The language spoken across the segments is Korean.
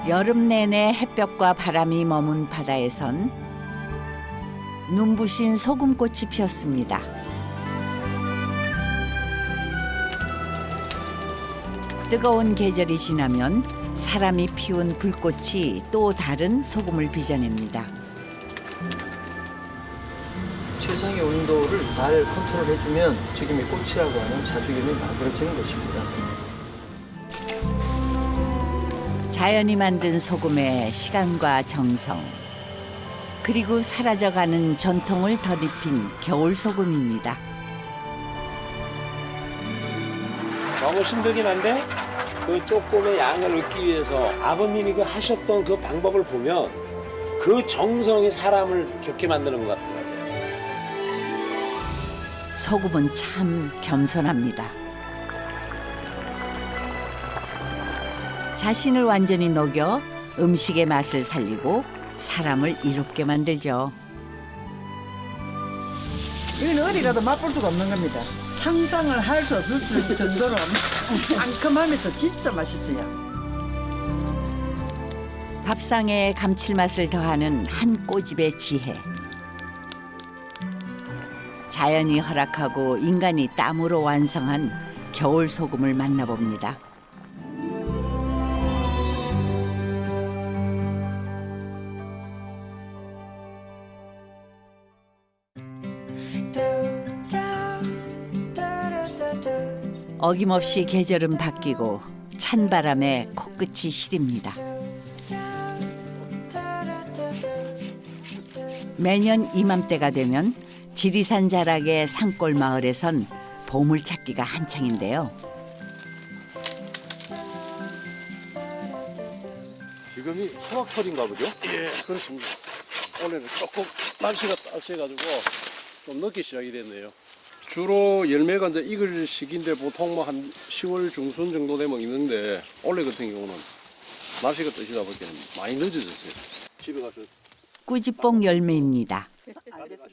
여름 내내 햇볕과 바람이 머문 바다에선 눈부신 소금꽃이 피었습니다. 뜨거운 계절이 지나면 사람이 피운 불꽃이 또 다른 소금을 빚어냅니다. 최상의 온도를 잘 컨트롤해주면 지금 이 꽃이라고 하는 자주김이 만들어지는 것입니다. 자연이 만든 소금에 시간과 정성, 그리고 사라져가는 전통을 덧입힌 겨울 소금입니다. 너무 힘들긴 한데 그 조금의 양을 얻기 위해서 아버님이 그 하셨던 그 방법을 보면 그 정성이 사람을 좋게 만드는 것 같더라고요. 소금은 참 겸손합니다. 자신을 완전히 녹여 음식의 맛을 살리고 사람을 이롭게 만들죠. 이건 어디 가도 맛볼 수가 없는 겁니다. 상상을 할 수 없을 정도로 상큼하면서 진짜 맛있어요. 밥상에 감칠맛을 더하는 한 꼬집의 지혜. 자연이 허락하고 인간이 땀으로 완성한 겨울 소금을 만나봅니다. 어김없이 계절은 바뀌고 찬바람에 코끝이 시립니다. 매년 이맘때가 되면 지리산 자락의 산골 마을에선 보물찾기가 한창인데요. 지금이 수확철인가 보죠? 예, 그렇습니다. 올해는 조금 날씨가 따스해가지고 좀 늦게 시작이 됐네요. 주로 열매가 이제 익을 시기인데 보통 뭐 한 10월 중순 정도 되면 익는데 올해 같은 경우는 날씨가 뜨시다 보니까 많이 늦어졌어요. 집에 가서 꾸지뽕 열매입니다.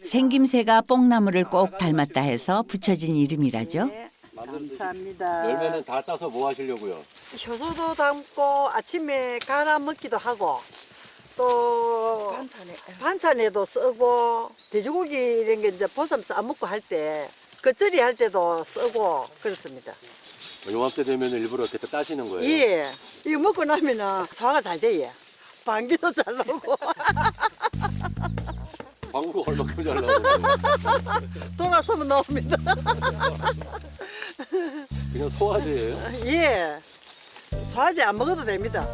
생김새가 뽕나무를 꼭 닮았다 해서 붙여진 이름이라죠. 감사합니다. 열매는 다 따서 뭐 하시려고요? 효소도 담고 아침에 갈아 먹기도 하고 또 반찬에도 쓰고 돼지고기 이런 게 이제 보쌈 싸 먹고 할 때 겉절이 할 때도 쓰고 그렇습니다. 요맘때 되면 일부러 이렇게 따시는 거예요? 예, 이거 먹고 나면은 소화가 잘 돼요. 방귀도 잘 나오고 광고로 얼마큼 잘 나오는데 돌아서면 나옵니다. 그냥 소화제예요? 예, 소화제 안 먹어도 됩니다.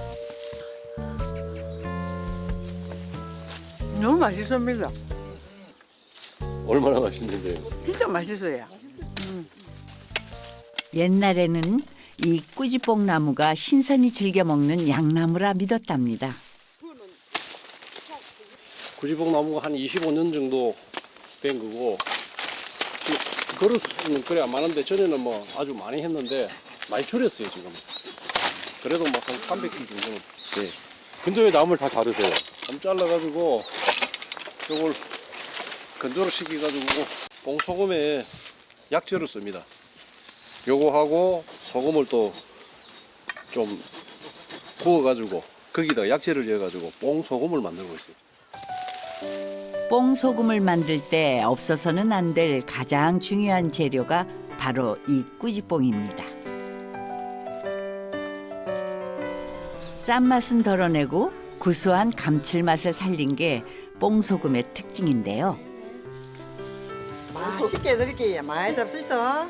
너무 맛있습니다. 얼마나 맛있는데요? 진짜 맛있어요. 옛날에는 이 꾸지뽕 나무가 신선히 즐겨 먹는 양나무라 믿었답니다. 구지복 나무가 한 25년 정도 된 거고 그릇은 그래야 많은데 전에는 뭐 아주 많이 했는데 많이 줄였어요 지금. 그래도 뭐 한 300kg 정도는. 네. 근데 왜 나무를 다 자르세요? 좀 잘라가지고 이걸 건조를 시켜가지고 뽕소금에 약재를 씁니다. 요거 하고 소금을 또 좀 구워가지고 거기다 약재를 넣어가지고 뽕소금을 만들고 있어요. 뽕소금을 만들 때 없어서는 안 될 가장 중요한 재료가 바로 이 꾸지뽕입니다. 짠맛은 덜어내고 구수한 감칠맛을 살린 게 뽕소금의 특징인데요. 맛있게 해드릴게요. 많이 잡수있어.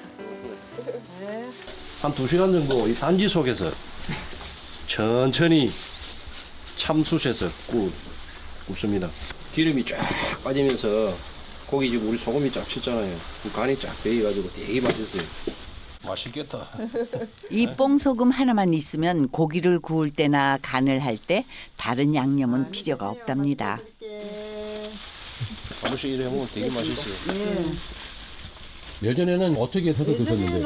한 2시간 정도 이 단지 속에서 천천히 참숯에서 굽습니다. 기름이 쫙 빠지면서 고기 지금 우리 소금이 쫙 쳤잖아요. 간이 쫙 배어가지고 되게 맛있어요. 맛있겠다. 이 뽕소금 하나만 있으면 고기를 구울 때나 간을 할 때 다른 양념은 필요가 없답니다. 한 번씩 이래 먹으면 되게 맛있어요. 예전에는 어떻게 해서 드셨는데?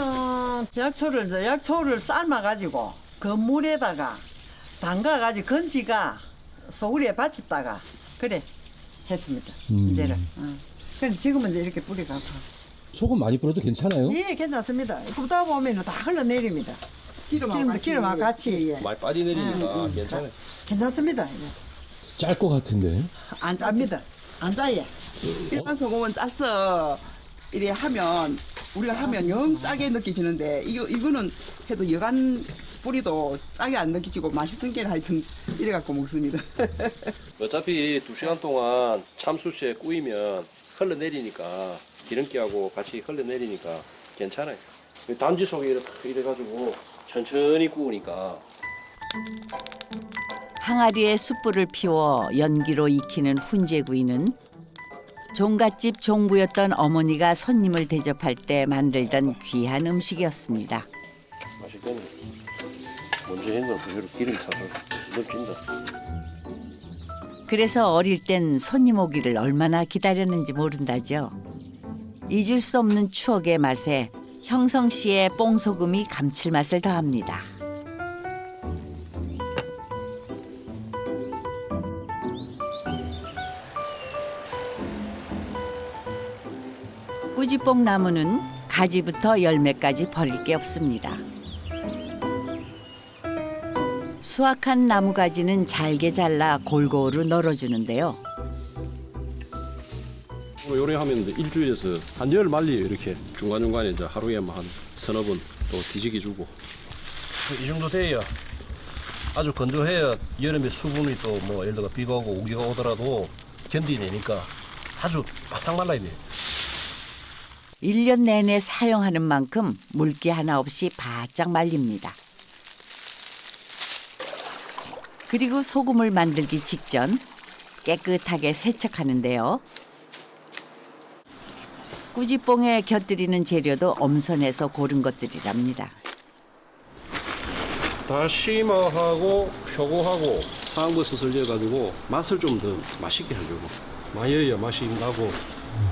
예전에는 약초를 삶아가지고 그 물에다가 담가가지고 건지가 소구리에 받쳤다가 그래 했습니다. 이제는. 그럼 지금은 이제 이렇게 뿌리가고. 소금 많이 뿌려도 괜찮아요? 예, 괜찮습니다. 굽다 보면 다 흘러내립니다. 기름하고 같이 예. 많이 빠지내리니까 괜찮아요. 괜찮습니다. 예. 짤 것 같은데. 안 짭니다. 안 짜예. 일반 소금은 짜서 이래 하면 우리가 하면 영 짜게 느껴지는데 이거는 해도 여간 뿌리도 짜게 안 느껴지고 맛있은 게 하여튼 이래 갖고 먹습니다. 어차피 2시간 동안 참숯에 구이면 흘러내리니까 기름기하고 같이 흘러내리니까 괜찮아요. 단지 속에 이래가지고 천천히 구우니까. 항아리에 숯불을 피워 연기로 익히는 훈제구이는 종갓집 종부였던 어머니가 손님을 대접할 때 만들던 귀한 음식이었습니다. 맛있겠네. 먼저 한 건 그대로 기름 타서 넣진다. 그래서 어릴 땐 손님 오기를 얼마나 기다렸는지 모른다죠. 잊을 수 없는 추억의 맛에 형성 씨의 뽕소금이 감칠맛을 더합니다. 꾸지뽕 나무는 가지부터 열매까지 버릴 게 없습니다. 수확한 나무 가지는 잘게 잘라 골고루 널어주는데요. 요리하면 일주일에서 한 열 말리에요. 이렇게 중간중간에 이제 하루에 뭐 한 서너 번 또 뒤지기 주고. 이 정도 돼야 아주 건조해야 여름에 수분이 또 뭐 예를 들어 비가 오고 우기가 오더라도 견디내니까 아주 바싹 말라야 돼요. 1년 내내 사용하는 만큼 물기 하나 없이 바짝 말립니다. 그리고 소금을 만들기 직전 깨끗하게 세척하는데요. 꾸지뽕에 곁들이는 재료도 엄선해서 고른 것들이랍니다. 다시마하고 표고하고 상버섯을 넣어가지고 맛을 좀 더 맛있게 하려고. 많이 넣어야 맛이 나고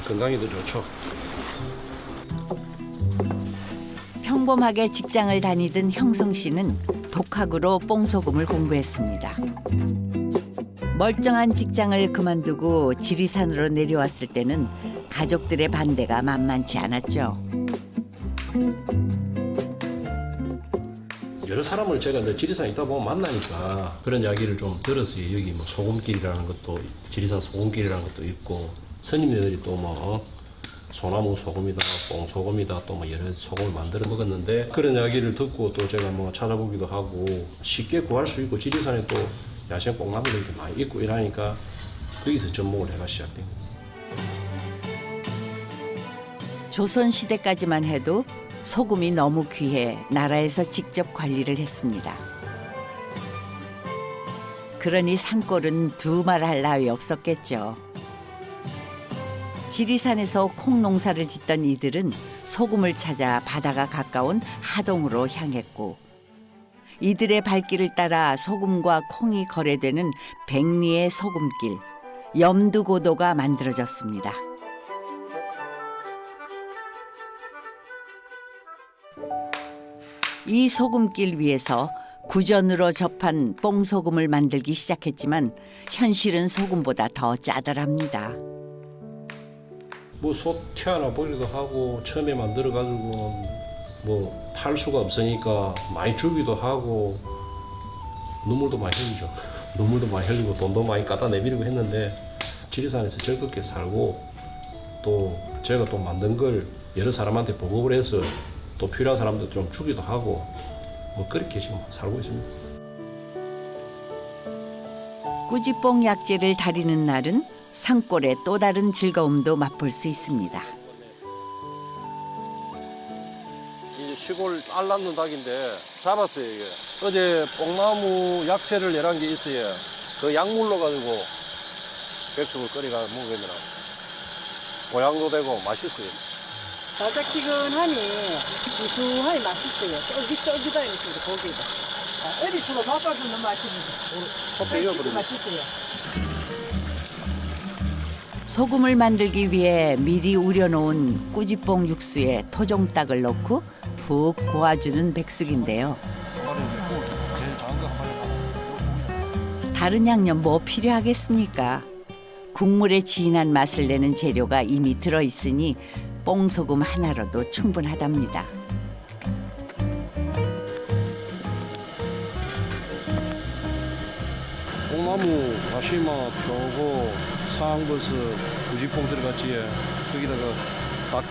건강에 더 좋죠. 평범하게 직장을 다니던 형성 씨는 독학으로 뽕소금을 공부했습니다. 멀쩡한 직장을 그만두고 지리산으로 내려왔을 때는 가족들의 반대가 만만치 않았죠. 여러 사람을 제가 이제 지리산 있다 보면 만나니까 그런 이야기를 좀 들었어요. 여기 뭐 소금길이라는 것도, 지리산 소금길이라는 것도 있고, 스님들이 또 뭐 소나무 소금이다, 뽕소금이다, 또 뭐 여러 소금을 만들어 먹었는데, 그런 이야기를 듣고 또 제가 뭐 찾아보기도 하고 쉽게 구할 수 있고, 지리산에 또 야생 뽕나무들이 많이 있고 이러니까 거기서 접목을 해가 시작된 거예요. 조선시대까지만 해도 소금이 너무 귀해 나라에서 직접 관리를 했습니다. 그러니 산골은 두말할 나위 없었겠죠. 지리산에서 콩 농사를 짓던 이들은 소금을 찾아 바다가 가까운 하동으로 향했고, 이들의 발길을 따라 소금과 콩이 거래되는 백리의 소금길, 염두고도가 만들어졌습니다. 이 소금길 위에서 구전으로 접한 뽕소금을 만들기 시작했지만 현실은 소금보다 더 짜더랍니다. 뭐 소 튀어나 보기도 하고, 처음에 만들어가지고 뭐 팔 수가 없으니까 많이 주기도 하고, 눈물도 많이 흘리죠. 눈물도 많이 흘리고 돈도 많이 갖다 내밀고 했는데, 지리산에서 즐겁게 살고, 또 제가 또 만든 걸 여러 사람한테 보급을 해서 또 필요한 사람들 좀 주기도 하고, 뭐 그렇게 지금 살고 있습니다. 꾸지뽕 약재를 다리는 날은 산골의 또 다른 즐거움도 맛볼 수 있습니다. 이 시골 알 낳는 닭인데 잡았어요, 이게. 어제 뽕나무 약재를 내란 게 있어요. 그 약물로 가지고 백숙을 끓여가 먹으더라고. 보양도 되고 맛있어요. 달짝지근하니 구수하니 맛있어요. 쫄깃쫄깃하니 있습니다, 고기가. 어리수로 바꿔주는 맛입니다. 소피 익어버리네. 맛있어요. 소금을 만들기 위해 미리 우려놓은 꾸지뽕 육수에 토종닭을 넣고 푹 고아주는 백숙인데요. 다른 양념 뭐 필요하겠습니까? 국물의 진한 맛을 내는 재료가 이미 들어있으니 뽕소금 하나로도 충분하답니다. 뽕나무, 다시마, 표고, 상버섯, 구지뽕 들어갔지. 거기다가 닭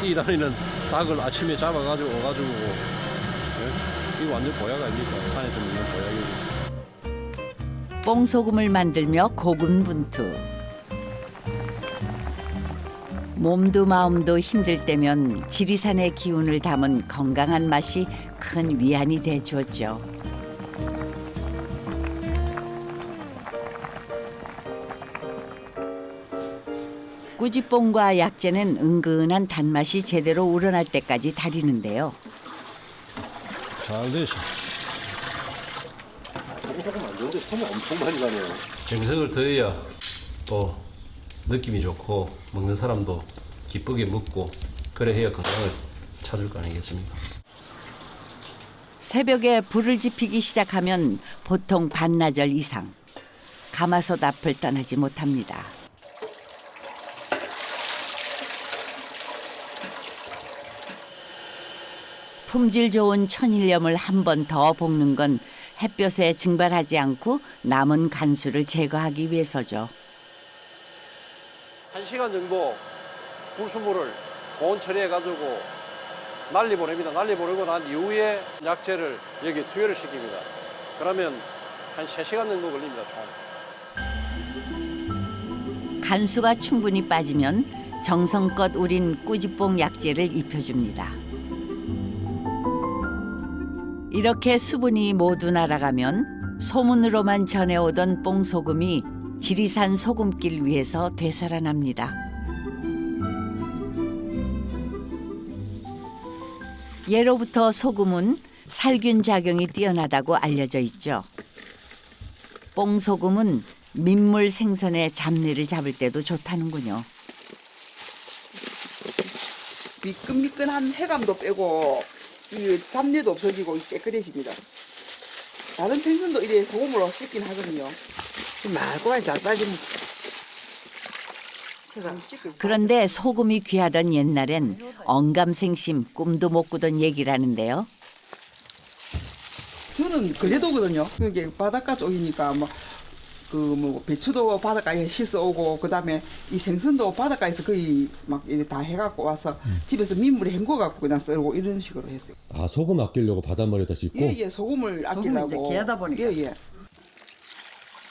뛰다니는 닭을 아침에 잡아가지고 오가지고 예? 이거 완전 보약 아닙니까? 산에서 먹는 보약이고. 뽕소금을 만들며 고군분투. 몸도 마음도 힘들 때면 지리산의 기운을 담은 건강한 맛이 큰 위안이 돼 주었죠. 꾸지뽕과 약재는 은근한 단맛이 제대로 우러날 때까지 달이는데요. 잘 되시. 조금 안 좋은데 손이 엄청 많이 가네요. 정성을 더해야 또 느낌이 좋고 먹는 사람도 기쁘게 먹고 그래 해야 건강을 찾을 거 아니겠습니까? 새벽에 불을 지피기 시작하면 보통 반나절 이상 가마솥 앞을 떠나지 못합니다. 품질 좋은 천일염을 한 번 더 볶는 건 햇볕에 증발하지 않고 남은 간수를 제거하기 위해서죠. 1시간 정도 불순물을 보온 처리해가지고 난리 보냅니다. 난리 보내고 난 이후에 약재를 여기 투여를 시킵니다. 그러면 한 3시간 정도 걸립니다, 총. 간수가 충분히 빠지면 정성껏 우린 꾸지뽕 약재를 입혀줍니다. 이렇게 수분이 모두 날아가면 소문으로만 전해오던 뽕소금이 지리산 소금길 위에서 되살아납니다. 예로부터 소금은 살균 작용이 뛰어나다고 알려져 있죠. 뽕소금은 민물 생선의 잡내를 잡을 때도 좋다는군요. 미끈미끈한 해감도 빼고 이 잡내도 없어지고 깨끗해집니다. 다른 생선도 이래 소금으로 씻긴 하거든요. 말고가 잘 빠집니다. 그런데 소금이 귀하던 옛날엔 언감생심 꿈도 못 꾸던 얘기라는데요. 저는 그래도거든요. 그게 바닷가 쪽이니까 뭐 배추도 바닷가에 씻어 오고 그다음에 이 생선도 바닷가에서 거의 막 다 해갖고 와서 집에서 민물에 헹궈갖고 그냥 썰고 이런 식으로 했어요. 아, 소금 아끼려고 바닷물에다 씻고? 예, 소금을 아끼려고. 이제 귀하다 보니까. 예.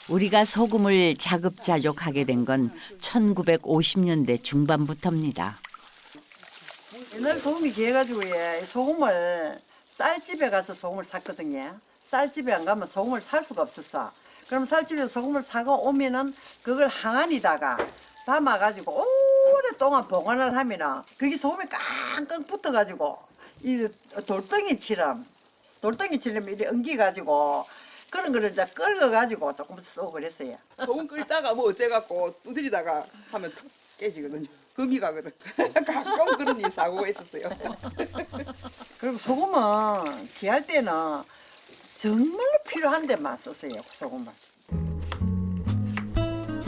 우리가 소금을 자급자족하게 된 건 1950년대 중반부터입니다. 옛날 소금이 귀해가지고 소금을 쌀집에 가서 소금을 샀거든요. 쌀집에 안 가면 소금을 살 수가 없었어. 그럼 쌀집에서 소금을 사고 오면은 그걸 항아리다가 담아가지고 오랫동안 보관을 하면은 그게 소금이 깡깡 붙어가지고 이 돌덩이처럼 이렇게 엉겨가지고 그런 거를 이제 끓여가지고 조금 쓰고 그랬어요. 소금 끓다가 뭐 어째갖고 두드리다가 하면 툭 깨지거든요. 금이 가거든. 가끔 그런 일 사고가 있었어요. 그리고 소금은 귀할 때는 정말로 필요한 데만 썼어요. 소금을.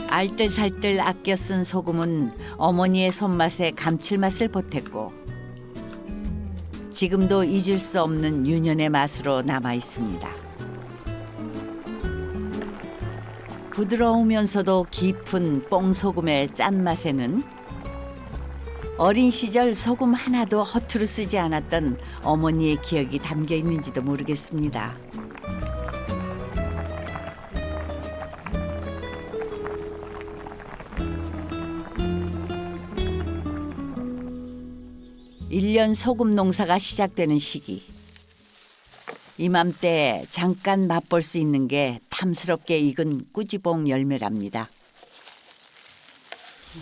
알뜰살뜰 아껴 쓴 소금은 어머니의 손맛에 감칠맛을 보탰고 지금도 잊을 수 없는 유년의 맛으로 남아 있습니다. 부드러우면서도 깊은 뽕소금의 짠맛에는 어린 시절 소금 하나도 허투루 쓰지 않았던 어머니의 기억이 담겨 있는지도 모르겠습니다. 일 년 소금 농사가 시작되는 시기. 이맘때 잠깐 맛볼 수 있는 게 탐스럽게 익은 꾸지뽕 열매랍니다.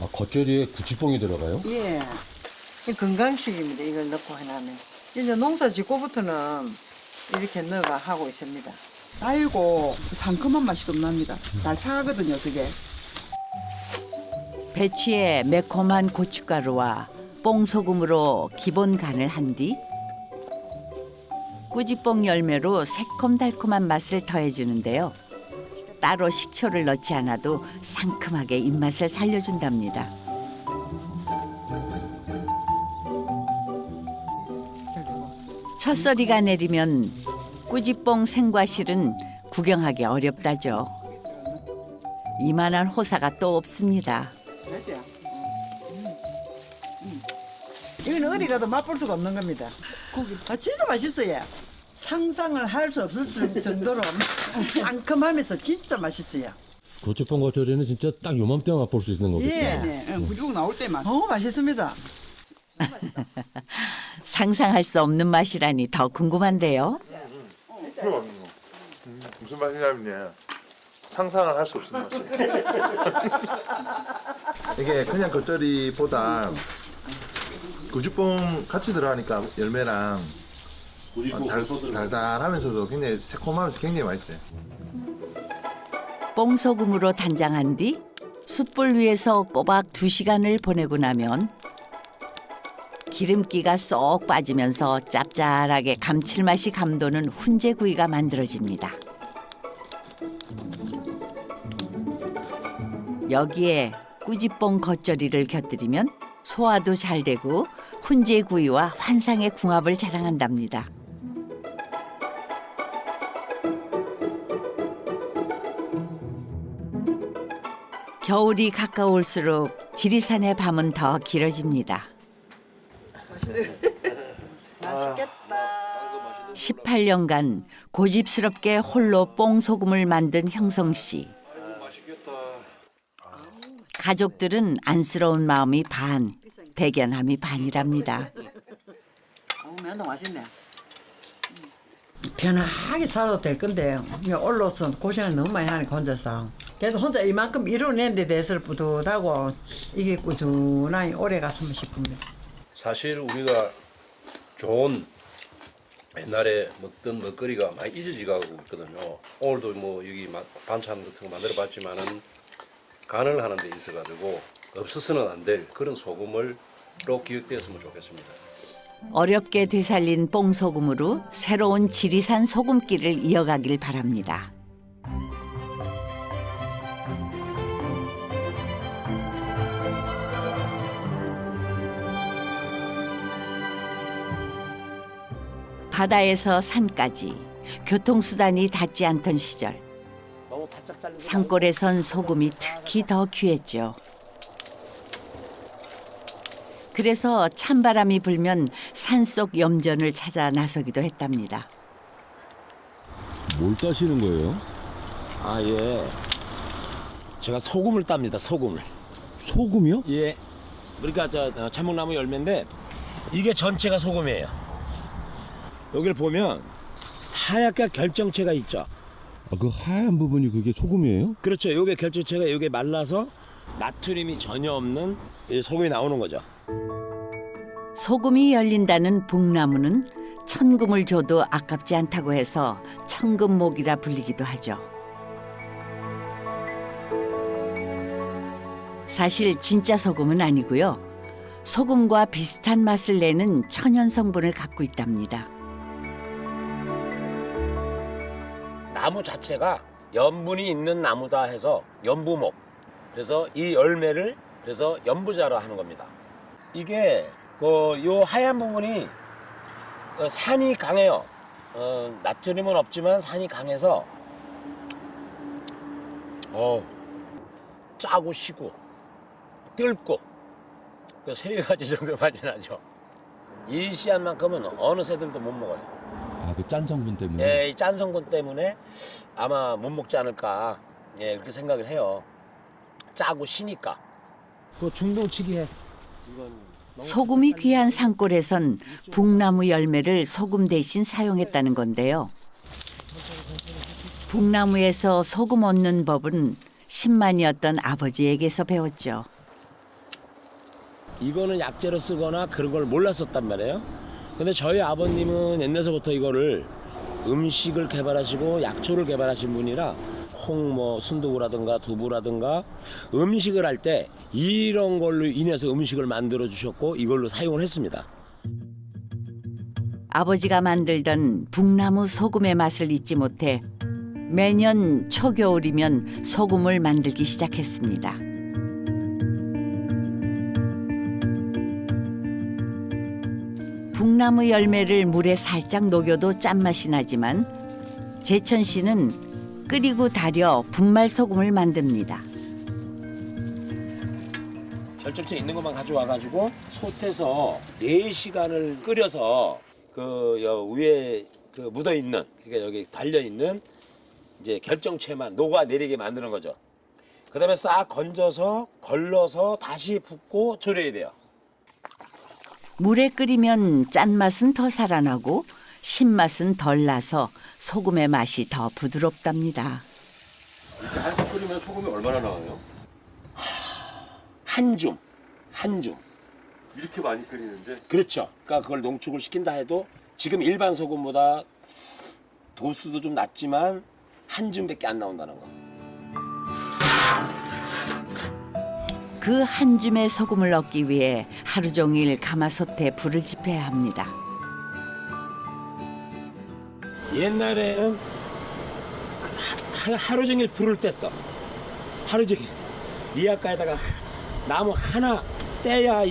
아, 겉절이에 구치뽕이 들어가요? 예. 건강식입니다. 이걸 넣고 해놓으면. 이제 농사 짓고부터는 이렇게 넣어가 하고 있습니다. 달고 상큼한 맛이 좀 납니다. 달짝하거든요, 그게. 배추에 매콤한 고춧가루와 뽕소금으로 기본 간을 한 뒤 꾸지뽕 열매로 새콤달콤한 맛을 더해주는데요. 따로 식초를 넣지 않아도 상큼하게 입맛을 살려준답니다. 첫소리가 내리면 꾸지뽕 생과실은 구경하기 어렵다죠. 이만한 호사가 또 없습니다. 이건 어디 가도 맛볼 수가 없는 겁니다. 아, 진짜 맛있어요. 상상을 할 수 없을 정도로 상큼하면서 진짜 맛있어요. 구치뽕 겉절이는 진짜 딱 요맘때만 맛볼 수 있는 거겠죠. 예. 구죽 나올 때만. 맛있습니다. 상상할 수 없는 맛이라니 더 궁금한데요. 무슨 맛이냐면요. 상상을 할 수 없는 맛이에요. 이게 그냥 겉절이보다 구주뽕 같이 들어가니까 열매랑 달달하면서도 굉장히 새콤하면서 굉장히 맛있어요. 뽕소금으로 단장한 뒤 숯불 위에서 꼬박 2시간을 보내고 나면 기름기가 쏙 빠지면서 짭짤하게 감칠맛이 감도는 훈제구이가 만들어집니다. 여기에 꾸지뽕 겉절이를 곁들이면 소화도 잘 되고 훈제구이와 환상의 궁합을 자랑한답니다. 겨울이 가까울수록 지리산의 밤은 더 길어집니다. 맛있겠다. 18년간 고집스럽게 홀로 뽕소금을 만든 형성 씨. 맛있겠다. 가족들은 안쓰러운 마음이 반, 대견함이 반이랍니다. 면도 맛있네. 편하게 살아도 될 건데 올라서 고생을 너무 많이 하니까 혼자서. 그래도 혼자 이만큼 이뤄낸 데 대해서 뿌듯하고 이게 꾸준하게 오래 갔으면 싶습니다. 사실 우리가 좋은 옛날에 먹던 먹거리가 많이 잊어지고 있거든요. 오늘도 뭐 여기 반찬 같은 거 만들어봤지만은 간을 하는 데 있어가지고 없어서는 안 될 그런 소금을 로 기억되었으면 좋겠습니다. 어렵게 되살린 뽕소금으로 새로운 지리산 소금길을 이어가길 바랍니다. 바다에서 산까지 교통수단이 닿지 않던 시절 산골에선 소금이 특히 더 귀했죠. 그래서 찬바람이 불면 산속 염전을 찾아 나서기도 했답니다. 뭘 따시는 거예요? 아, 예. 제가 소금을 땁니다, 소금을. 소금이요? 예. 그러니까 참목나무 열매인데 이게 전체가 소금이에요. 여기를 보면 하얗게 결정체가 있죠. 아, 그 하얀 부분이 그게 소금이에요? 그렇죠. 요게 결정체가 요게 말라서 나트륨이 전혀 없는 이 소금이 나오는 거죠. 소금이 열린다는 북나무는 천금을 줘도 아깝지 않다고 해서 천금목이라 불리기도 하죠. 사실 진짜 소금은 아니고요. 소금과 비슷한 맛을 내는 천연 성분을 갖고 있답니다. 나무 자체가 염분이 있는 나무다 해서 연부목. 그래서 이 열매를 그래서 연부자로 하는 겁니다. 이게 요 하얀 부분이 산이 강해요. 나트륨은 없지만 산이 강해서 짜고 시고 뜰고 그 세 가지 정도 맛이 나죠. 이 씨앗만큼은 어느 새들도 못 먹어요. 아, 그 짠 성분 때문에? 예, 이 짠 성분 때문에 아마 못 먹지 않을까, 예, 그렇게 생각을 해요. 짜고 시니까. 그 중동치기 해. 소금이 귀한 산골에선 북나무 열매를 소금 대신 사용했다는 건데요. 북나무에서 소금 얻는 법은 신만이었던 아버지에게서 배웠죠. 이거는 약재로 쓰거나 그런 걸 몰랐었단 말이에요. 근데 저희 아버님은 옛날서부터 이거를 음식을 개발하시고 약초를 개발하신 분이라 콩, 순두부라든가 두부라든가 음식을 할 때 이런 걸로 인해서 음식을 만들어 주셨고 이걸로 사용을 했습니다. 아버지가 만들던 북나무 소금의 맛을 잊지 못해 매년 초겨울이면 소금을 만들기 시작했습니다. 북나무 열매를 물에 살짝 녹여도 짠맛이 나지만 제천 씨는 끓이고 달여 분말 소금을 만듭니다. 결정체 있는 것만 가져와가지고 솥에서 4시간을 끓여서 그 위에 그 묻어 있는, 그러니까 여기 달려 있는 이제 결정체만 녹아내리게 만드는 거죠. 그다음에 싹 건져서 걸러서 다시 붓고 졸여야 돼요. 물에 끓이면 짠맛은 더 살아나고 신맛은 덜 나서 소금의 맛이 더 부드럽답니다. 이렇게 한솥 끓이면 소금이 얼마나 나와요? 한 줌. 이렇게 많이 끓이는데? 그렇죠. 그러니까 그걸 농축을 시킨다 해도 지금 일반 소금보다 도수도 좀 낮지만 한 줌밖에 안 나온다는 거. 그 한 줌의 소금을 얻기 위해 하루 종일 가마솥에 불을 지펴야 합니다. 옛날에는 하루 종일 불을 뗐어. 하루 종일. 리아카에다가 나무 하나 떼야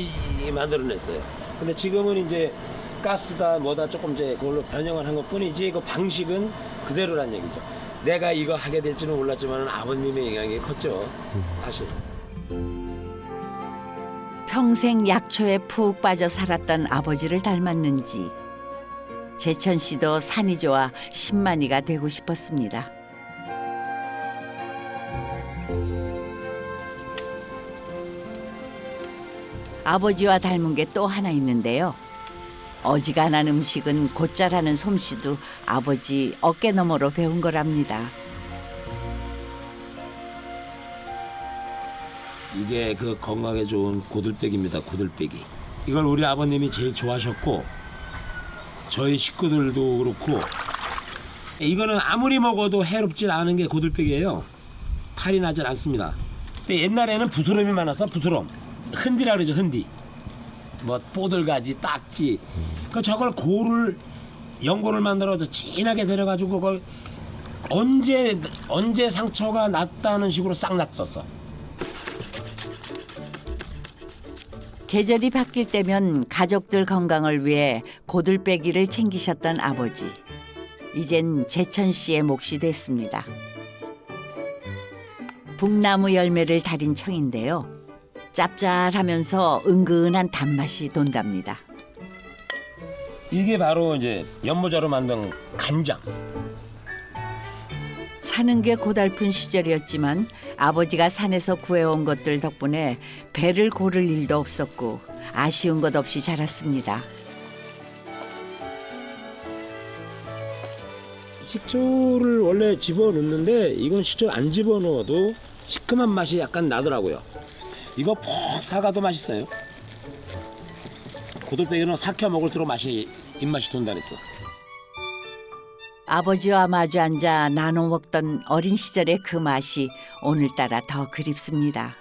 만들어냈어요. 근데 지금은 이제 가스다 뭐다 조금 이제 그걸로 변형을 한 것뿐이지 그 방식은 그대로란 얘기죠. 내가 이거 하게 될지는 몰랐지만 아버님의 영향이 컸죠. 사실. 평생 약초에 푹 빠져 살았던 아버지를 닮았는지 재천 씨도 산이 좋아 신만이가 되고 싶었습니다. 아버지와 닮은 게 또 하나 있는데요. 어지간한 음식은 곧잘하는 솜씨도 아버지 어깨너머로 배운 거랍니다. 이게 그 건강에 좋은 고들빼기입니다. 고들빼기. 이걸 우리 아버님이 제일 좋아하셨고 저희 식구들도 그렇고 이거는 아무리 먹어도 해롭지 않은 게 고들빼기예요. 탈이 나질 않습니다. 근데 옛날에는 부스럼이 많았어. 부스럼. 흔디라 그러죠. 흔디. 뭐 뽀들가지, 딱지. 그 저걸 고를 연고를 만들어서 진하게 데려가지고 그걸 언제 상처가 났다는 식으로 싹 놨었어. 계절이 바뀔 때면 가족들 건강을 위해 고들빼기를 챙기셨던 아버지. 이젠 재천 씨의 몫이 됐습니다. 북나무 열매를 달인 청인데요. 짭짤하면서 은근한 단맛이 돈답니다. 이게 바로 이제 연모자로 만든 간장. 사는 게 고달픈 시절이었지만 아버지가 산에서 구해온 것들 덕분에 배를 고를 일도 없었고 아쉬운 것 없이 자랐습니다. 식초를 원래 집어넣는데 이건 식초 안 집어넣어도 시큼한 맛이 약간 나더라고요. 이거 푹 사가도 맛있어요. 고들빼기는 삭혀 먹을수록 입맛이 돈다 그랬어. 아버지와 마주 앉아 나눠 먹던 어린 시절의 그 맛이 오늘따라 더 그립습니다.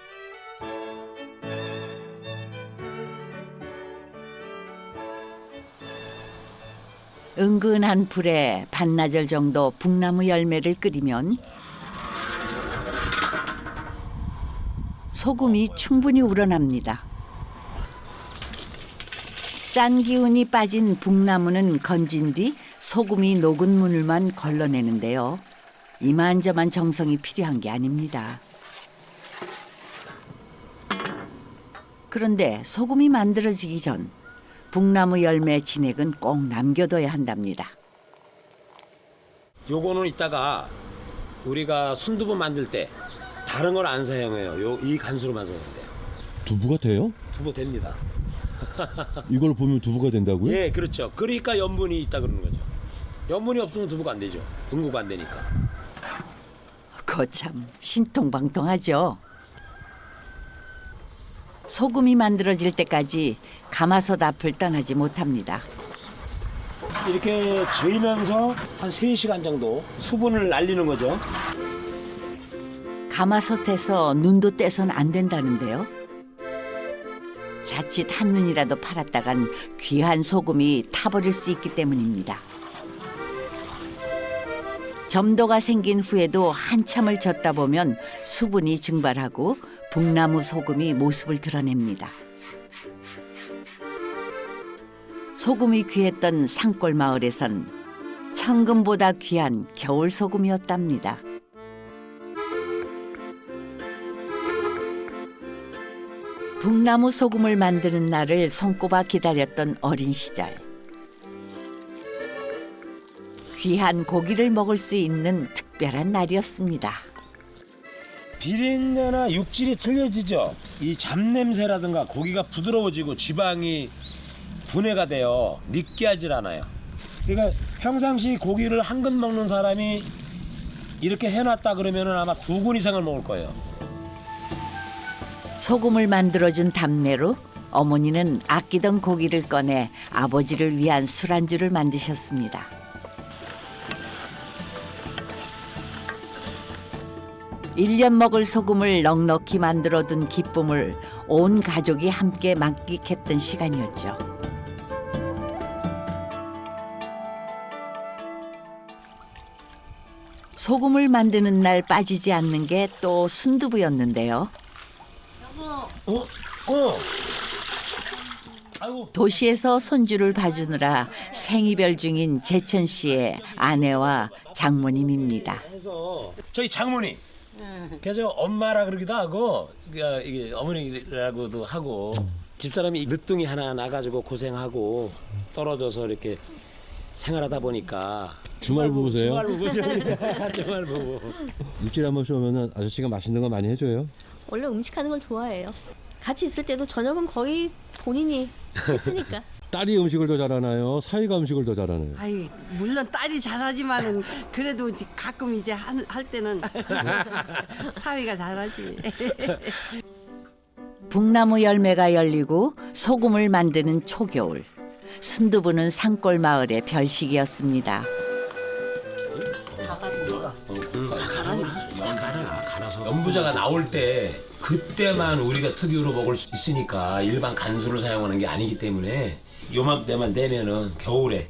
은근한 불에 반나절 정도 북나무 열매를 끓이면 소금이 충분히 우러납니다. 짠 기운이 빠진 북나무는 건진 뒤 소금이 녹은 물만 걸러내는데요. 이만저만 정성이 필요한 게 아닙니다. 그런데 소금이 만들어지기 전 북나무 열매 진액은 꼭 남겨둬야 한답니다. 요거는 이따가 우리가 순두부 만들 때 다른 걸 안 사용해요. 이 간수로만 사용해요. 두부가 돼요? 두부 됩니다. 이걸 보면 두부가 된다고요? 예, 그렇죠. 그러니까 염분이 있다 그러는 거죠. 염분이 없으면 두부가 안 되죠. 응고가 안 되니까. 거참 신통방통하죠. 소금이 만들어질 때까지 가마솥 앞을 떠나지 못합니다. 이렇게 저으면서 한 3시간 정도 수분을 날리는 거죠. 가마솥에서 눈도 떼선 안 된다는데요. 자칫 한눈이라도 팔았다간 귀한 소금이 타버릴 수 있기 때문입니다. 점도가 생긴 후에도 한참을 젓다 보면 수분이 증발하고 북나무 소금이 모습을 드러냅니다. 소금이 귀했던 산골 마을에선 천금보다 귀한 겨울 소금이었답니다. 북나무 소금을 만드는 날을 손꼽아 기다렸던 어린 시절. 귀한 고기를 먹을 수 있는 특별한 날이었습니다. 비린내나 육질이 틀려지죠. 이 잡냄새라든가 고기가 부드러워지고 지방이 분해가 돼요. 느끼하질 않아요. 그러니까 평상시 고기를 한 근 먹는 사람이 이렇게 해놨다 그러면 아마 2근 이상을 먹을 거예요. 소금을 만들어준 답례로 어머니는 아끼던 고기를 꺼내 아버지를 위한 술안주를 만드셨습니다. 일 년 먹을 소금을 넉넉히 만들어둔 기쁨을 온 가족이 함께 만끽했던 시간이었죠. 소금을 만드는 날 빠지지 않는 게 또 순두부였는데요. 아이고. 도시에서 손주를 봐주느라 생이별 중인 재천 씨의 아내와 장모님입니다. 해서 저희 장모님. 그래서 엄마라 그러기도 하고 이게 어머니라고도 하고 집사람이 늦둥이 하나 나가지고 고생하고 떨어져서 이렇게 생활하다 보니까 주말 부부세요? 주말 부부죠. 주말 부부. 일주일에 한 번씩 오면은 아저씨가 맛있는 거 많이 해줘요? 원래 음식하는 걸 좋아해요. 같이 있을 때도 저녁은 거의 본인이 했으니까. 딸이 음식을 더 잘하나요? 사위가 음식을 더 잘하나요? 아이, 물론 딸이 잘하지만은 그래도 가끔 이제 할 때는 사위가 잘하지. 북나무 열매가 열리고 소금을 만드는 초겨울. 순두부는 산골 마을의 별식이었습니다. 갈아서 연부자가 나올 때 그때만 우리가 특유로 먹을 수 있으니까 일반 간수를 사용하는 게 아니기 때문에 요맘때만 되면은 겨울에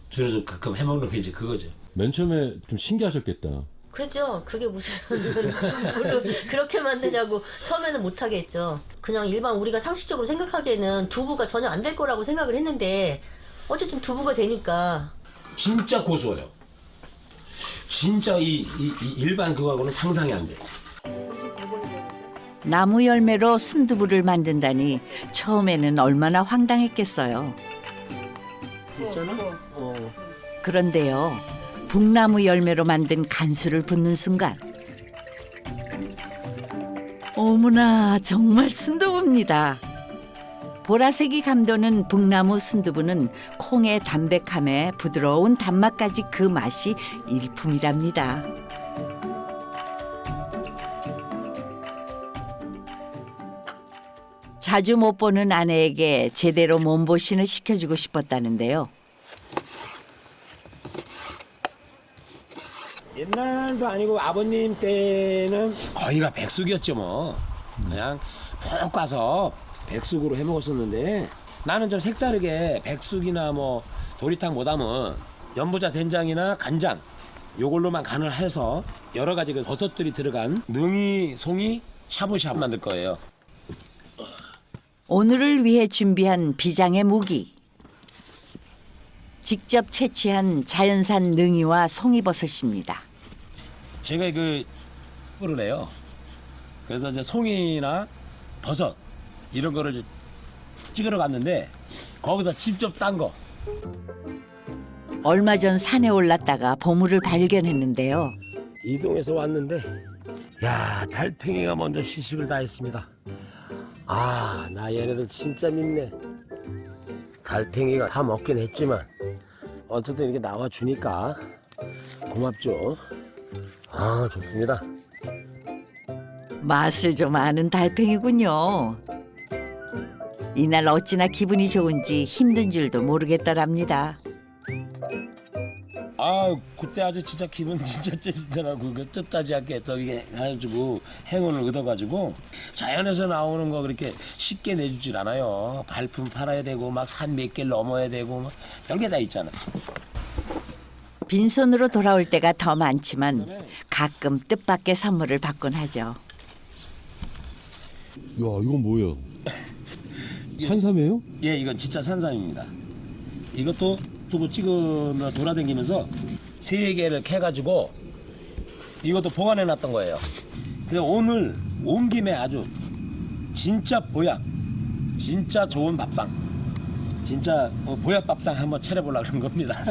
주로 가끔 해먹는 게 이제 그거죠. 맨 처음에 좀 신기하셨겠다. 그렇죠. 그게 무슨 두부를 그렇게 만드냐고 처음에는 못하겠죠. 그냥 일반 우리가 상식적으로 생각하기에는 두부가 전혀 안 될 거라고 생각을 했는데 어쨌든 두부가 되니까. 진짜 고소해요. 진짜 이 일반 그거하고는 상상이 안 돼. 나무 열매로 순두부를 만든다니 처음에는 얼마나 황당했겠어요. 그런데요, 북나무 열매로 만든 간수를 붓는 순간 어머나 정말 순두부입니다. 보라색이 감도는 북나무 순두부는 콩의 담백함에 부드러운 단맛까지 그 맛이 일품이랍니다. 자주 못 보는 아내에게 제대로 몸보신을 시켜주고 싶었다는데요. 옛날도 아니고 아버님 때는 거의가 백숙이었죠 뭐. 그냥 푹 가서 백숙으로 해 먹었었는데 나는 좀 색다르게 백숙이나 뭐 도리탕보다는 연부자 된장이나 간장 요걸로만 간을 해서 여러 가지 그 버섯들이 들어간 능이, 송이, 샤브샤브 만들 거예요. 오늘을 위해 준비한 비장의 무기. 직접 채취한 자연산 능이와 송이버섯입니다. 제가 그 를 해요. 그래서 이제 송이나 버섯 이런 거를 이제 찍으러 갔는데 거기서 직접 딴 거. 얼마 전 산에 올랐다가 보물을 발견했는데요. 이동해서 왔는데 야 달팽이가 먼저 시식을 다 했습니다. 아, 나 얘네들 진짜 밉네. 달팽이가 다 먹긴 했지만 어쨌든 이렇게 나와주니까 고맙죠. 아, 좋습니다. 맛을 좀 아는 달팽이군요. 이날 어찌나 기분이 좋은지 힘든 줄도 모르겠더랍니다. 아, 그때 아주 진짜 기분 진짜 째지더라고. 그 뜻하지 않게 또 이게 해가지고 행운을 얻어가지고 자연에서 나오는 거 그렇게 쉽게 내주질 않아요. 발품 팔아야 되고 막 산 몇 개를 넘어야 되고 막 별게 다 있잖아. 빈손으로 돌아올 때가 더 많지만 가끔 뜻밖의 선물을 받곤 하죠. 야, 이건 뭐예요? 산삼이에요? 예, 이건 진짜 산삼입니다. 이것도 두부 찍으며 돌아다니면서 3개를 캐가지고 이것도 보관해놨던 거예요. 근데 오늘 온 김에 아주 진짜 보약 진짜 좋은 밥상, 진짜 보약밥상 한번 차려보려고 그런 겁니다.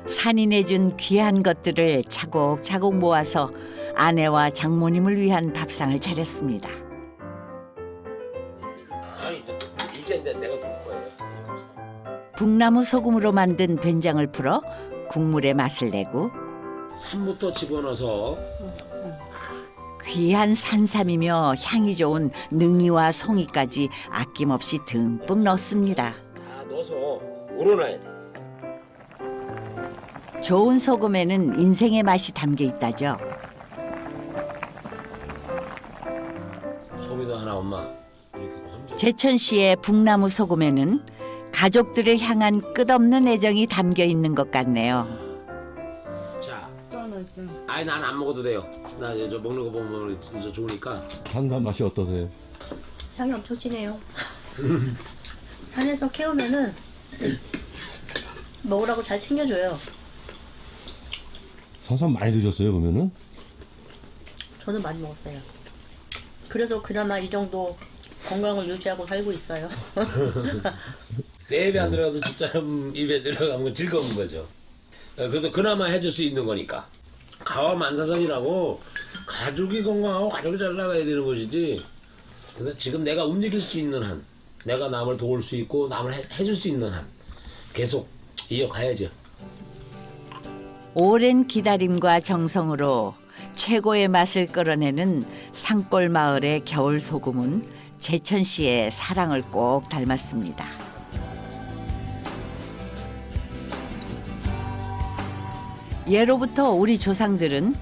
산이 내준 귀한 것들을 차곡차곡 모아서 아내와 장모님을 위한 밥상을 차렸습니다. 이제 내가 볼 거예요. 북나무 소금으로 만든 된장을 풀어 국물에 맛을 내고 산부터 집어넣어서 귀한 산삼이며 향이 좋은 능이와 송이까지 아낌없이 듬뿍 넣습니다. 다 넣어서 우러놔야 돼. 좋은 소금에는 인생의 맛이 담겨 있다죠. 소미도 하나 엄마. 이렇게 건져. 제천 씨의 북나무 소금에는 가족들을 향한 끝없는 애정이 담겨 있는 것 같네요. 자, 아니 난 안 먹어도 돼요. 나 저 먹는 거 보면 진짜 좋으니까. 산삼 맛이 어떠세요? 향이 엄청 진해요. 산에서 캐오면은 먹으라고 잘 챙겨줘요. 산삼 많이 드셨어요 그러면은? 저는 많이 먹었어요. 그래서 그나마 이 정도 건강을 유지하고 살고 있어요. 내 입에 안 들어가도 집사람 입에 들어가면 건 즐거운 거죠. 그래도 그나마 해줄 수 있는 거니까. 가와 만사선이라고 가족이 건강하고 가족이 잘 나가야 되는 것이지. 근데 지금 내가 움직일 수 있는 한, 내가 남을 도울 수 있고 남을 해줄 수 있는 한 계속 이어가야죠. 오랜 기다림과 정성으로 최고의 맛을 끌어내는 산골 마을의 겨울 소금은 제천 씨의 사랑을 꼭 닮았습니다. 예로부터 우리 조상들은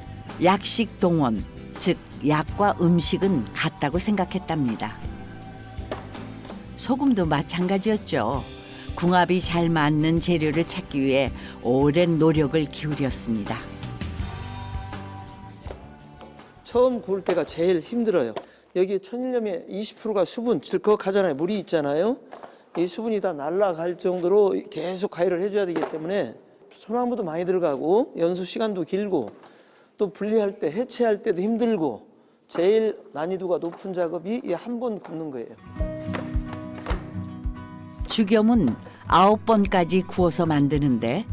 약식 동원, 즉 약과 음식은 같다고 생각했답니다. 소금도 마찬가지였죠. 궁합이 잘 맞는 재료를 찾기 위해 오랜 노력을 기울였습니다. 처음 구울 때가 제일 힘들어요. 여기 천일염의 20%가 수분, 즉 그거 가잖아요. 물이 있잖아요. 이 수분이 다 날아갈 정도로 계속 가열을 해줘야 되기 때문에 소나무도 많이 들어가고 연수 시간도 길고 또 분리할 때 해체할 때도 힘들고 제일 난이도가 높은 작업이 이 한 번 굽는 거예요. 죽염은 9번까지 구워서 만드는데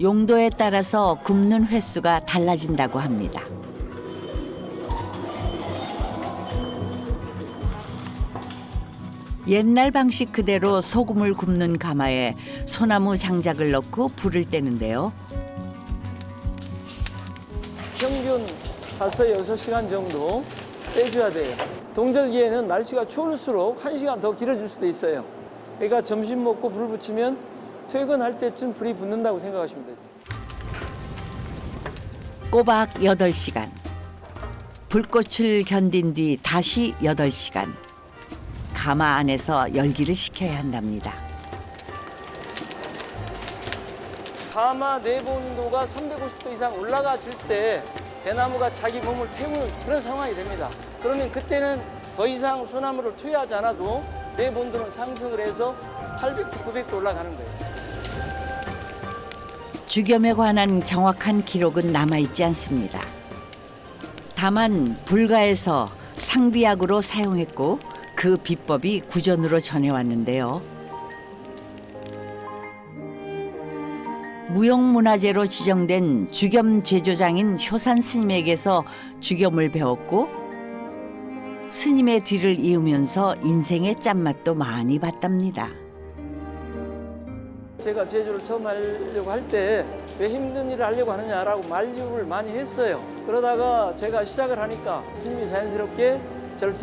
용도에 따라서 굽는 횟수가 달라진다고 합니다. 옛날 방식 그대로 소금을 굽는 가마에 소나무 장작을 넣고 불을 떼는데요. 평균 5-6시간 정도 빼줘야 돼요. 동절기에는 날씨가 추울수록 1시간 더 길어질 수도 있어요. 그러니까 점심 먹고 불 붙이면 퇴근할 때쯤 불이 붙는다고 생각하시면 돼요. 꼬박 8시간. 불꽃을 견딘 뒤 다시 8시간. 가마 안에서 열기를 식혀야 한답니다. 가마 내부 온도가 350도 이상 올라가질 때 대나무가 자기 몸을 태우는 그런 상황이 됩니다. 그러면 그때는 더 이상 소나무를 투여하지 않아도 내부 온도는 상승을 해서 800도, 900도 올라가는 거예요. 죽염에 관한 정확한 기록은 남아있지 않습니다. 다만 불가에서 상비약으로 사용했고 그 비법이 구전으로 전해왔는데요. 무형문화재로 지정된 죽염 제조장인 효산 스님에게서 죽염을 배웠고 스님의 뒤를 이으면서 인생의 짠맛도 많이 봤답니다. 제가 제조를 처음 하려고 할 때 왜 힘든 일을 하려고 하느냐라고 만류를 많이 했어요. 그러다가 제가 시작을 하니까 스님이 자연스럽게 저를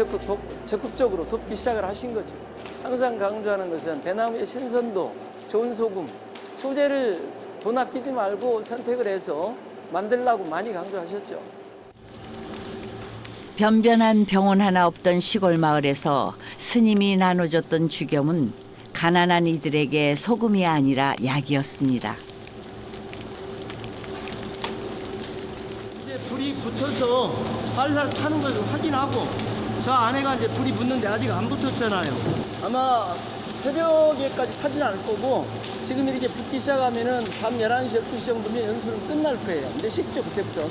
적극적으로 돕기 시작을 하신 거죠. 항상 강조하는 것은 대나무의 신선도, 좋은 소금, 소재를 돈 아끼지 말고 선택을 해서 만들라고 많이 강조하셨죠. 변변한 병원 하나 없던 시골 마을에서 스님이 나눠줬던 죽염은 가난한 이들에게 소금이 아니라 약이었습니다. 이제 불이 붙어서 활활 타는 걸 확인하고 저 안에가 이제 불이 붙는데 아직 안 붙었잖아요. 아마 새벽에까지 타지는 않을 거고 지금 이렇게 붙기 시작하면은 밤 11시, 12시 정도면 연수는 끝날 거예요. 근데 식죠, 그때부터.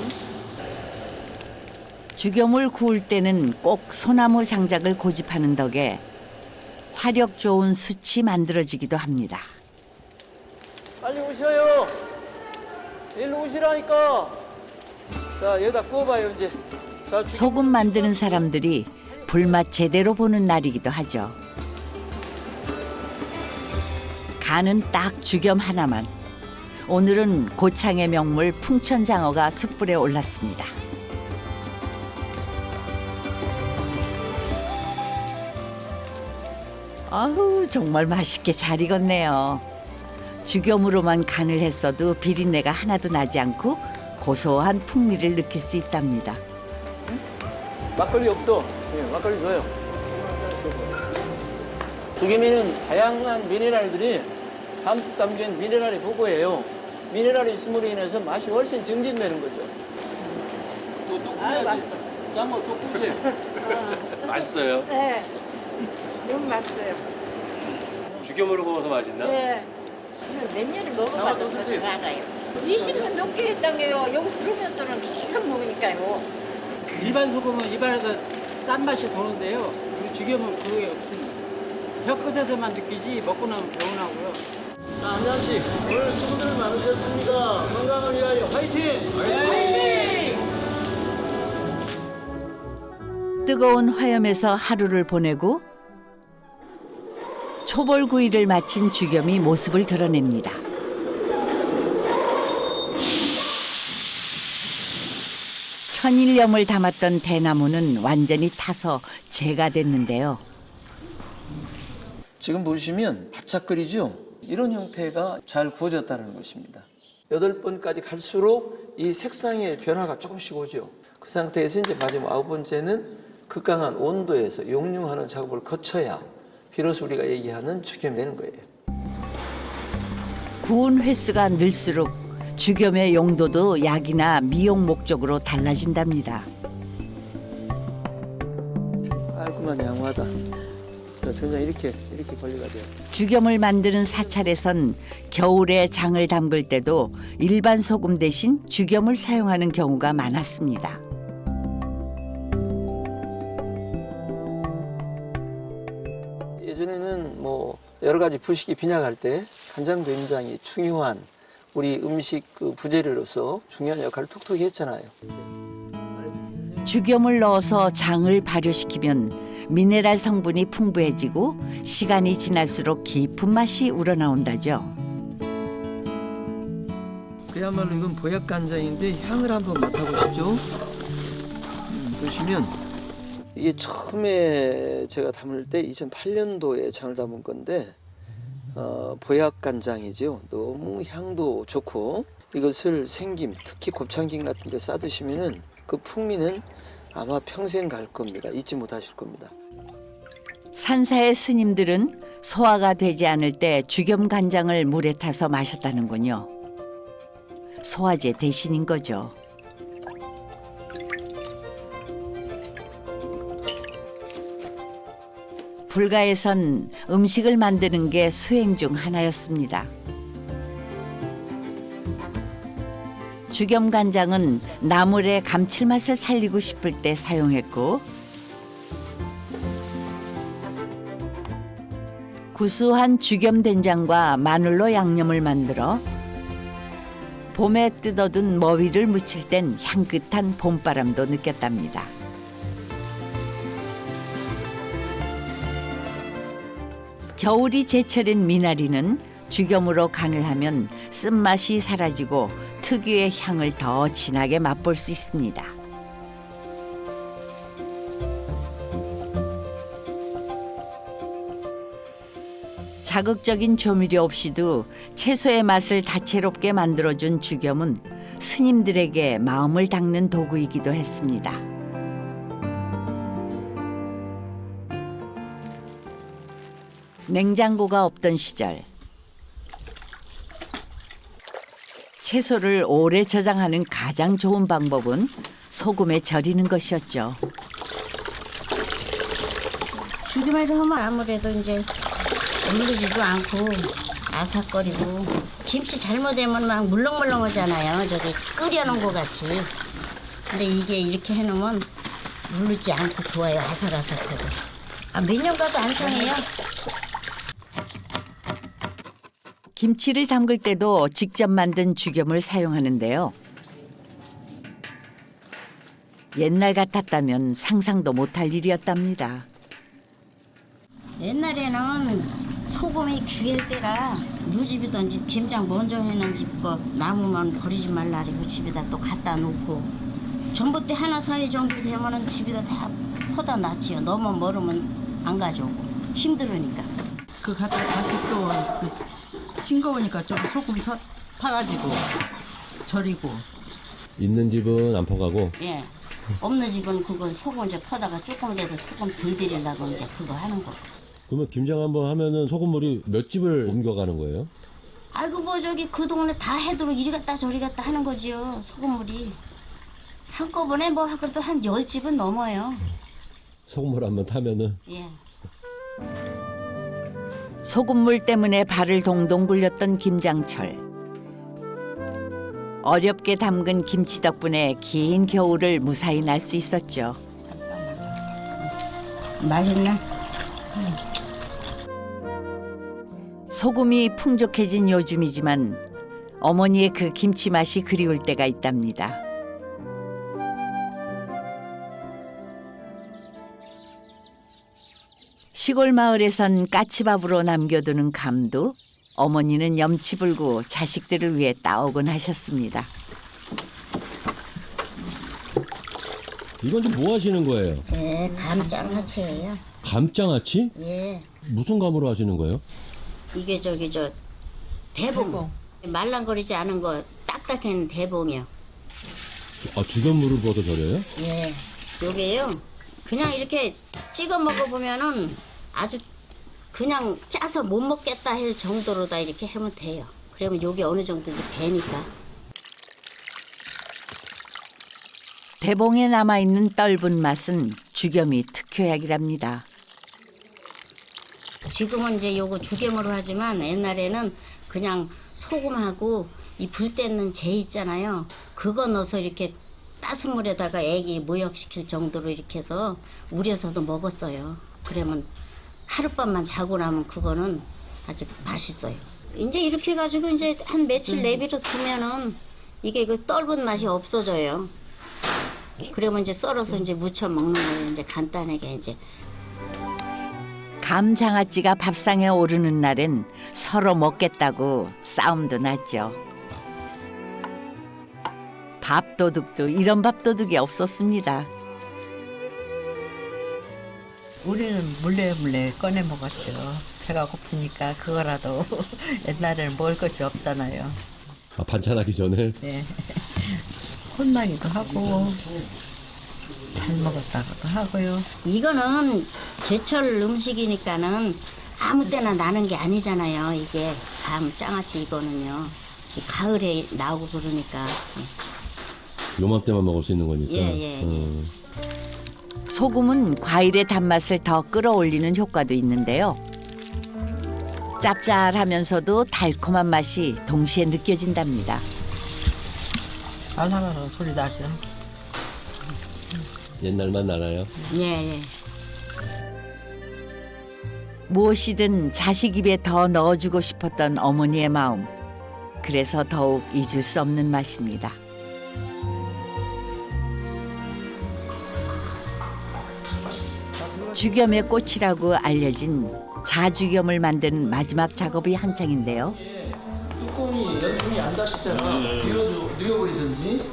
죽염을 구울 때는 꼭 소나무 장작을 고집하는 덕에 화력 좋은 숯이 만들어지기도 합니다. 빨리 오셔요. 일로 오시라니까. 자, 여기다 구워봐요, 이제. 자, 소금 만드는 사람들이 불맛 제대로 보는 날이기도 하죠. 간은 딱 죽염 하나만. 오늘은 고창의 명물 풍천장어가 숯불에 올랐습니다. 아우, 정말 맛있게 잘 익었네요. 죽염으로만 간을 했어도 비린내가 하나도 나지 않고 고소한 풍미를 느낄 수 있답니다. 막걸리 없어. 예, 막걸리 줘요. 죽염에는 다양한 미네랄들이 담뿍 담긴 미네랄이 보고예요. 미네랄이 있음으로 인해서 맛이 훨씬 증진되는 거죠. 장어 또 구우세요. 맛있어요? 네. 너무 맛있어요. 죽여먹어 먹어서 맛있나? 네. 몇 년을 먹어봐서 더 좋아가요. 20년 넘게 했다며요. 여기 들어오면서는 시간 먹으니까요. 일반 소금은 입안에서 짠맛이 도는데요. 이 죽염은 그게 없습니다. 혀 끝에서만 느끼지 먹고 나면 개운하고요. 자, 한잔 씨, 오늘 수고들 많으셨습니다. 건강을 위하여 화이팅! 화이팅! 뜨거운 화염에서 하루를 보내고 초벌구이를 마친 죽염이 모습을 드러냅니다. 천일염을 담았던 대나무는 완전히 타서 재가 됐는데요. 지금 보시면 바짝 끓이죠? 이런 형태가 잘 구워졌다는 것입니다. 8번까지 갈수록 이 색상의 변화가 조금씩 오죠. 그 상태에서 이제 마지막 9번째는 극강한 온도에서 용융하는 작업을 거쳐야 비로소 우리가 얘기하는 죽염이 되는 거예요. 구운 횟수가 늘수록 죽염의 용도도 약이나 미용 목적으로 달라진답니다. 깔끔한 양호하다. 자, 된장 이렇게 관리가 돼요. 죽염을 만드는 사찰에선 겨울에 장을 담글 때도 일반 소금 대신 죽염을 사용하는 경우가 많았습니다. 예전에는 뭐 여러 가지 부식이 빈약할 때 간장 된장이 중요한 우리 음식 그 부재료로서 중요한 역할을 톡톡히 했잖아요. 죽염을 넣어서 장을 발효시키면 미네랄 성분이 풍부해지고 시간이 지날수록 깊은 맛이 우러나온다죠. 그야말로 이건 보약 간장인데 향을 한번 맡아보시죠. 보시면 이게 처음에 제가 담을 때 2008년도에 장을 담은 건데 보약 간장이죠. 너무 향도 좋고 이것을 생김, 특히 곱창김 같은 데 싸드시면은 그 풍미는 아마 평생 갈 겁니다. 잊지 못하실 겁니다. 산사의 스님들은 소화가 되지 않을 때 죽염 간장을 물에 타서 마셨다는군요. 소화제 대신인 거죠. 불가에선 음식을 만드는 게 수행 중 하나였습니다. 죽염 간장은 나물의 감칠맛을 살리고 싶을 때 사용했고 구수한 죽염 된장과 마늘로 양념을 만들어 봄에 뜯어둔 머위를 무칠 땐 향긋한 봄바람도 느꼈답니다. 겨울이 제철인 미나리는 죽염으로 간을 하면 쓴맛이 사라지고 특유의 향을 더 진하게 맛볼 수 있습니다. 자극적인 조미료 없이도 채소의 맛을 다채롭게 만들어준 죽염은 스님들에게 마음을 닦는 도구이기도 했습니다. 냉장고가 없던 시절 채소를 오래 저장하는 가장 좋은 방법은 소금에 절이는 것이었죠. 죽기만 하면 아무래도 이제 물리지도 않고 아삭거리고 김치 잘못하면 막 물렁물렁하잖아요. 저기 끓여놓은 것 같이. 근데 이게 이렇게 해놓으면 누르지 않고 좋아요. 아삭아삭하고. 몇 년 가도 안 상해요. 김치를 담글 때도 직접 만든 죽염을 사용하는데요. 옛날 같았다면 상상도 못할 일이었답니다. 옛날에는 소금이 귀할 때라 누집이든지 김장 먼저 해놓은 집 거 남으면 버리지 말라 그리고 집에다 또 갖다 놓고 전봇대 하나 사이 정도 되면은 집에다 다 퍼다 놨지요. 너무 멀으면 안 가져오고 힘들으니까. 그 갖다 다시 또 싱거우니까 좀 소금 파가지고 절이고. 있는 집은 안 퍼가고. 예. 없는 집은 그거 소금 이제 퍼다가 조금이라도 소금 덜 들이려고 이제 그거 하는 거. 그러면 김장 한번 하면은 소금물이 몇 집을 옮겨가는 거예요? 아이고 뭐 저기 그 동네 다 해도록 이리 갔다 저리 갔다 하는 거지요. 소금물이. 한꺼번에 뭐 그래도 한 10집은 넘어요. 소금물 한번 타면은. 예. 소금물 때문에 발을 동동 굴렸던 김장철. 어렵게 담근 김치 덕분에 긴 겨울을 무사히 날 수 있었죠. 맛있네. 소금이 풍족해진 요즘이지만 어머니의 그 김치 맛이 그리울 때가 있답니다. 시골 마을에선 까치밥으로 남겨두는 감도 어머니는 염치 불고 자식들을 위해 따오곤 하셨습니다. 이건 좀 뭐 하시는 거예요? 예, 감장아찌예요. 감장아찌? 예. 무슨 감으로 하시는 거예요? 이게 저기 저 대봉. 말랑거리지 않은 거 딱딱한 대봉이요. 아, 죽연물을 부어서 절여요? 예. 요게요. 그냥 이렇게 찍어 먹어보면은 아주 그냥 짜서 못 먹겠다 할 정도로 다 이렇게 하면 돼요. 그러면 요게 어느 정도인지 배니까. 대봉에 남아있는 떫은 맛은 죽염이 특효약이랍니다. 지금은 이제 요거 죽염으로 하지만 옛날에는 그냥 소금하고 이 불 떼는 재 있잖아요. 그거 넣어서 이렇게 따순 물에다가 애기 모욕시킬 정도로 이렇게 해서 우려서도 먹었어요. 그러면 하룻밤만 자고 나면 그거는 아주 맛있어요. 이제 이렇게 해가지고 이제 한 며칠 내비로 두면은 이게 그 떫은 맛이 없어져요. 그러면 이제 썰어서 이제 무쳐 먹는 거예요. 이제 간단하게 이제. 감장아찌가 밥상에 오르는 날엔 서로 먹겠다고 싸움도 났죠. 밥도둑도 이런 밥도둑이 없었습니다. 우리는 몰래 꺼내 먹었죠. 배가 고프니까 그거라도 옛날에는 먹을 것이 없잖아요. 아, 반찬하기 전에? 네. 혼나기도 하고 잘 먹었다고도 하고요. 이거는 제철 음식이니까는 아무 때나 나는 게 아니잖아요. 이게 감장아찌 이거는요. 가을에 나오고 그러니까. 요맘때만 먹을 수 있는 거니까. 예. 소금은 과일의 단맛을 더 끌어올리는 효과도 있는데요. 짭짤하면서도 달콤한 맛이 동시에 느껴진답니다. 알랑알랑 소리 나죠. 옛날만 나나요? 예. 무엇이든 자식 입에 더 넣어주고 싶었던 어머니의 마음. 그래서 더욱 잊을 수 없는 맛입니다. 죽염의 꽃이라고 알려진 자죽염을 만드는 마지막 작업이 한창인데요. 뚜껑이 연통이 안 닫히잖아. 뉘어버리든지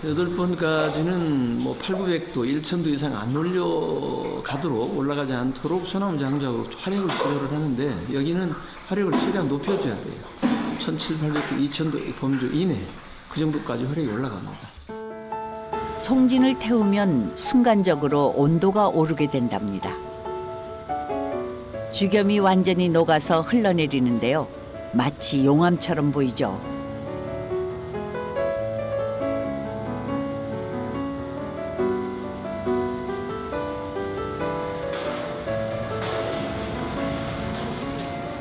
8번까지는 뭐 8,900도, 1,000도 이상 안 올라가도록 올라가지 않도록 소나무 장작으로 화력을 조절을 하는데 여기는 화력을 최대한 높여줘야 돼요. 1,700, 2,000도 범주 이내 그 정도까지 화력이 올라갑니다. 송진을 태우면 순간적으로 온도가 오르게 된답니다. 죽염이 완전히 녹아서 흘러내리는데요. 마치 용암처럼 보이죠.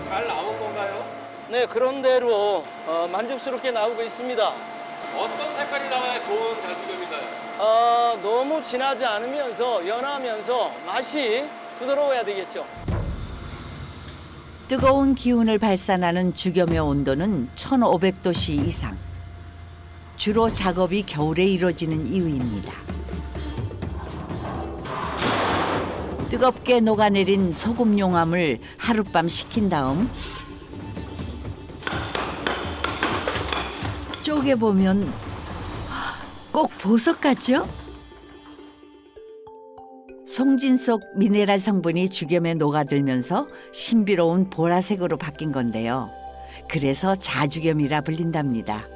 잘 나온 건가요? 네, 그런 대로 만족스럽게 나오고 있습니다. 어떤 색깔이 나와야 좋은 자주겸인가요? 너무 진하지 않으면서 연하면서 맛이 부드러워야 되겠죠. 뜨거운 기운을 발산하는 죽염의 온도는 1500도씨 이상. 주로 작업이 겨울에 이루어지는 이유입니다. 뜨겁게 녹아내린 소금 용암을 하룻밤 식힌 다음 쪼개보면 꼭 보석 같죠? 송진 속 미네랄 성분이 죽염에 녹아들면서 신비로운 보라색으로 바뀐 건데요. 그래서 자죽염이라 불린답니다.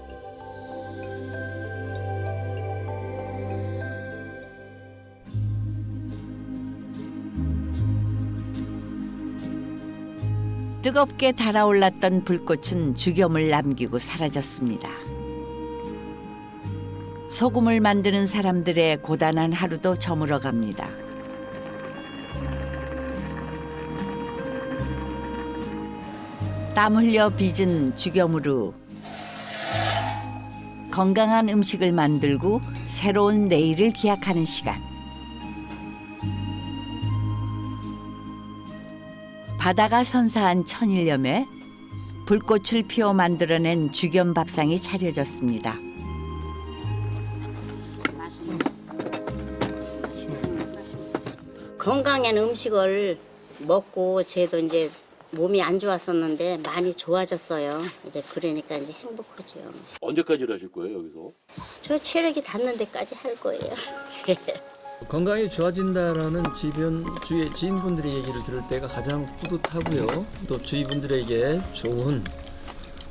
뜨겁게 달아올랐던 불꽃은 죽염을 남기고 사라졌습니다. 소금을 만드는 사람들의 고단한 하루도 저물어 갑니다. 땀 흘려 빚은 죽염으로 건강한 음식을 만들고 새로운 내일을 기약하는 시간. 바다가 선사한 천일염에 불꽃을 피워 만들어낸 죽염 밥상이 차려졌습니다. 건강한 음식을 먹고 저도 이제 몸이 안 좋았었는데 많이 좋아졌어요. 이제 그러니까 이제 행복하죠. 언제까지 하실 거예요, 여기서? 저 체력이 닿는 데까지 할 거예요. 건강이 좋아진다라는 주위의 지인분들의 얘기를 들을 때가 가장 뿌듯하고요. 또 주위분들에게 좋은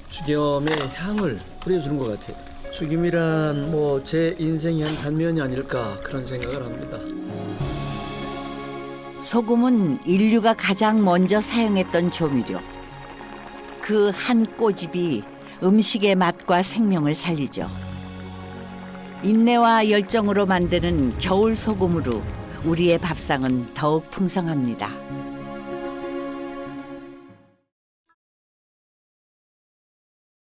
죽염의 향을 뿌려주는 것 같아요. 죽염이란 뭐 제 인생의 한 단면이 아닐까 그런 생각을 합니다. 소금은 인류가 가장 먼저 사용했던 조미료. 그 한 꼬집이 음식의 맛과 생명을 살리죠. 인내와 열정으로 만드는 겨울 소금으로 우리의 밥상은 더욱 풍성합니다.